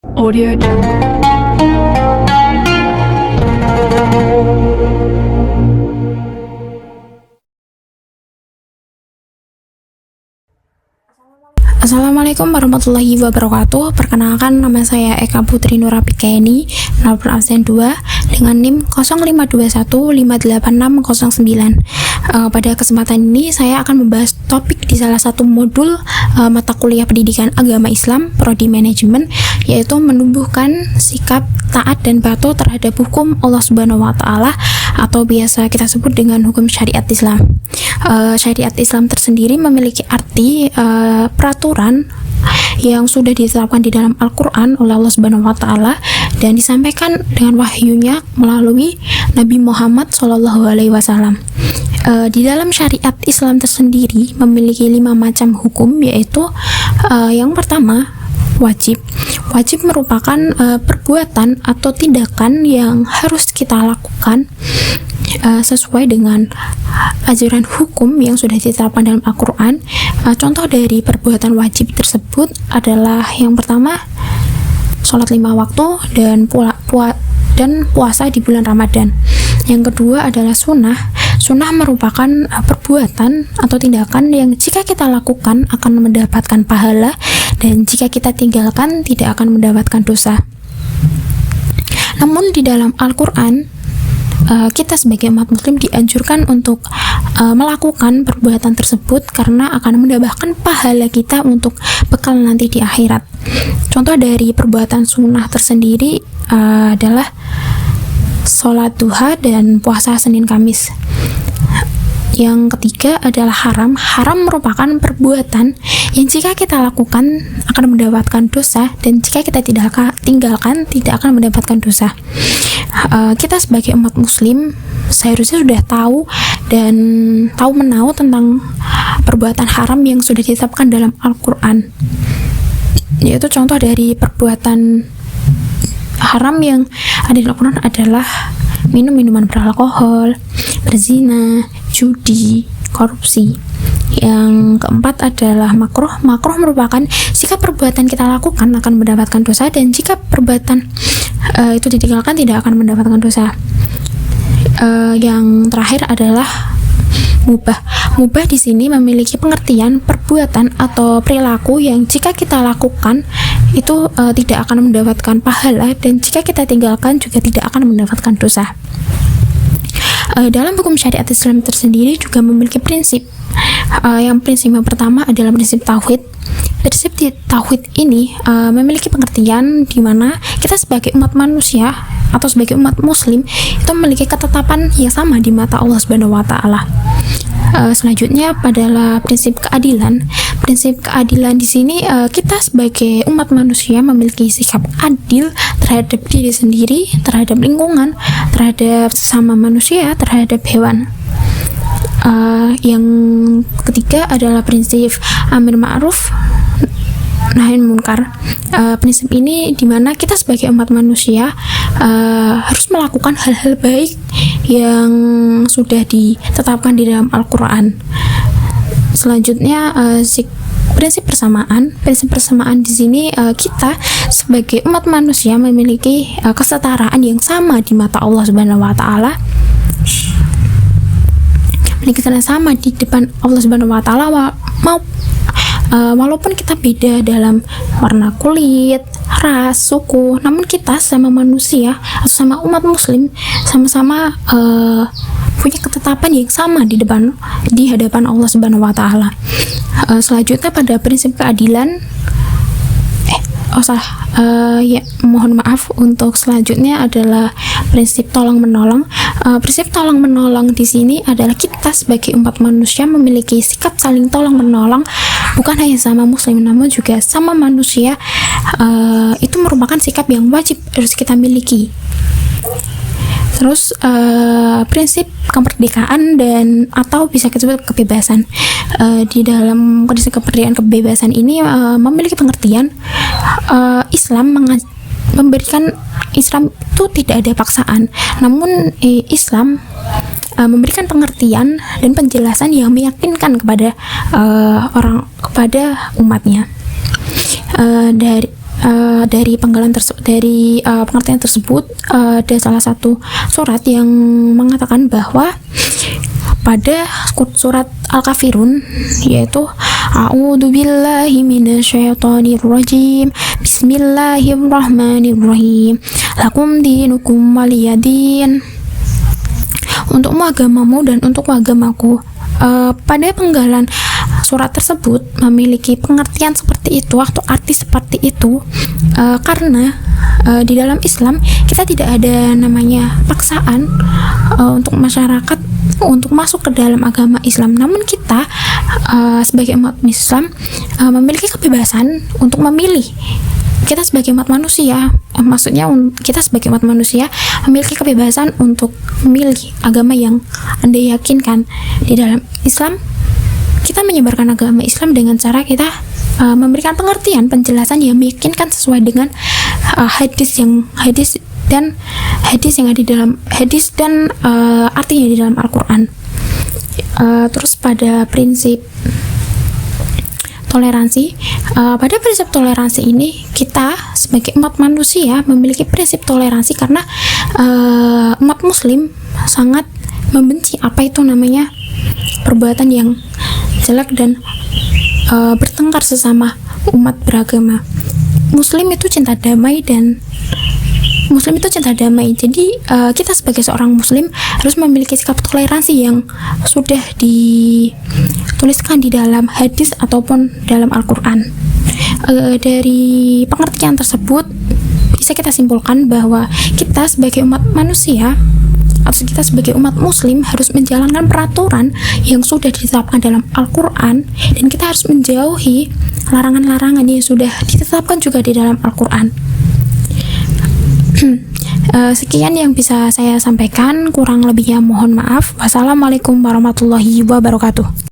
Audio Jungle. Assalamualaikum warahmatullahi wabarakatuh. Perkenalkan, nama saya Eka Putri Nurapikaeni, nomor absen 2 dengan NIM 0521586009. Pada kesempatan ini saya akan membahas topik di salah satu modul mata kuliah pendidikan agama Islam prodi manajemen, yaitu menumbuhkan sikap taat dan patuh terhadap hukum Allah Subhanahu wa taala atau biasa kita sebut dengan hukum syariat Islam. Syariat Islam tersendiri memiliki arti peraturan yang sudah ditetapkan di dalam Al-Quran oleh Allah Subhanahu wa taala dan disampaikan dengan wahyunya melalui Nabi Muhammad SAW. Di dalam syariat Islam tersendiri memiliki 5 macam hukum, yaitu yang pertama, wajib. Wajib merupakan perbuatan atau tindakan yang harus kita lakukan sesuai dengan ajaran hukum yang sudah ditetapkan dalam Al-Quran. Contoh dari perbuatan wajib tersebut adalah yang pertama, sholat 5 waktu dan puasa di bulan Ramadan. Yang kedua adalah sunnah. Sunnah merupakan perbuatan atau tindakan yang jika kita lakukan akan mendapatkan pahala dan jika kita tinggalkan tidak akan mendapatkan dosa. Namun di dalam Al-Quran, kita sebagai umat muslim dianjurkan untuk melakukan perbuatan tersebut karena akan mendapatkan pahala kita untuk bekal nanti di akhirat. Contoh dari perbuatan sunnah tersendiri adalah sholat duha dan puasa Senin Kamis. Yang ketiga adalah haram. Haram merupakan perbuatan yang jika kita lakukan akan mendapatkan dosa dan jika kita tinggalkan tidak akan mendapatkan dosa. Kita sebagai umat muslim seharusnya sudah tahu dan tahu menahu tentang perbuatan haram yang sudah ditetapkan dalam Al-Quran. Yaitu contoh dari perbuatan haram yang ada di Al-Quran adalah minum minuman beralkohol, berzina, judi, korupsi. Yang keempat adalah makruh. Makruh merupakan jika perbuatan kita lakukan akan mendapatkan dosa dan jika perbuatan itu ditinggalkan tidak akan mendapatkan dosa. Yang terakhir adalah mubah. Mubah di sini memiliki pengertian perbuatan atau perilaku yang jika kita lakukan itu tidak akan mendapatkan pahala dan jika kita tinggalkan juga tidak akan mendapatkan dosa. Dalam hukum syariat Islam tersendiri juga memiliki prinsip. Prinsip yang pertama adalah prinsip tauhid. Prinsip tauhid ini memiliki pengertian di mana kita sebagai umat manusia atau sebagai umat muslim itu memiliki ketetapan yang sama di mata Allah Subhanahu wa taala. Selanjutnya adalah prinsip keadilan. Prinsip keadilan di sini kita sebagai umat manusia memiliki sikap adil terhadap diri sendiri, terhadap lingkungan, terhadap sesama manusia, terhadap hewan. Yang ketiga adalah prinsip amar ma'ruf nahi munkar. Prinsip ini dimana kita sebagai umat manusia harus melakukan hal-hal baik yang sudah ditetapkan di dalam Al-Quran. Selanjutnya prinsip persamaan. Prinsip persamaan di sini kita sebagai umat manusia memiliki kesetaraan yang sama di mata Allah Subhanahu wa taala. Kita sama di depan Allah Subhanahu wa taala walaupun kita beda dalam warna kulit, ras, suku, namun kita sama manusia atau sama umat muslim sama-sama punya ketetapan yang sama di hadapan Allah Subhanahu wa taala. Selanjutnya pada prinsip keadilan mohon maaf, untuk selanjutnya adalah prinsip tolong menolong. Prinsip tolong menolong di sini adalah kita sebagai umat manusia memiliki sikap saling tolong menolong bukan hanya sama muslim namun juga sama manusia. Itu merupakan sikap yang wajib harus kita miliki. Terus prinsip kemerdekaan dan atau bisa kita sebut kebebasan. Di dalam kondisi kebebasan ini memiliki pengertian Islam memberikan Islam itu tidak ada paksaan, namun Islam memberikan pengertian dan penjelasan yang meyakinkan kepada kepada umatnya. dari pengertian tersebut ada salah satu surat yang mengatakan bahwa pada surat Al-Kafirun, yaitu A'udzubillahi minasyaitonirrajim, Bismillahirrahmanirrahim, lakum dinukum waliyadin, untukmu agamamu dan untukku agamaku. Pada penggalan surat tersebut memiliki pengertian seperti itu atau arti seperti itu karena di dalam Islam kita tidak ada namanya paksaan untuk masyarakat untuk masuk ke dalam agama Islam, namun kita sebagai umat Islam memiliki kebebasan untuk memilih. Kita sebagai umat manusia, maksudnya kita sebagai umat manusia memiliki kebebasan untuk memilih agama yang Anda yakinkan. Di dalam Islam, kita menyebarkan agama Islam dengan cara kita memberikan pengertian, penjelasan yang meyakinkan sesuai dengan hadis dan artinya di dalam Al-Quran. Terus pada prinsip toleransi, pada prinsip toleransi ini kita sebagai umat manusia memiliki prinsip toleransi karena umat muslim sangat membenci apa itu namanya perbuatan yang jelek dan bertengkar sesama umat beragama. Muslim itu cinta damai. Jadi kita sebagai seorang muslim harus memiliki sikap toleransi yang sudah dituliskan di dalam hadis ataupun dalam Al-Quran. Dari pengertian tersebut bisa kita simpulkan bahwa kita sebagai umat manusia atau kita sebagai umat muslim harus menjalankan peraturan yang sudah ditetapkan dalam Al-Quran, dan kita harus menjauhi larangan-larangan yang sudah ditetapkan juga di dalam Al-Quran. Sekian yang bisa saya sampaikan, kurang lebihnya mohon maaf. Wassalamualaikum warahmatullahi wabarakatuh.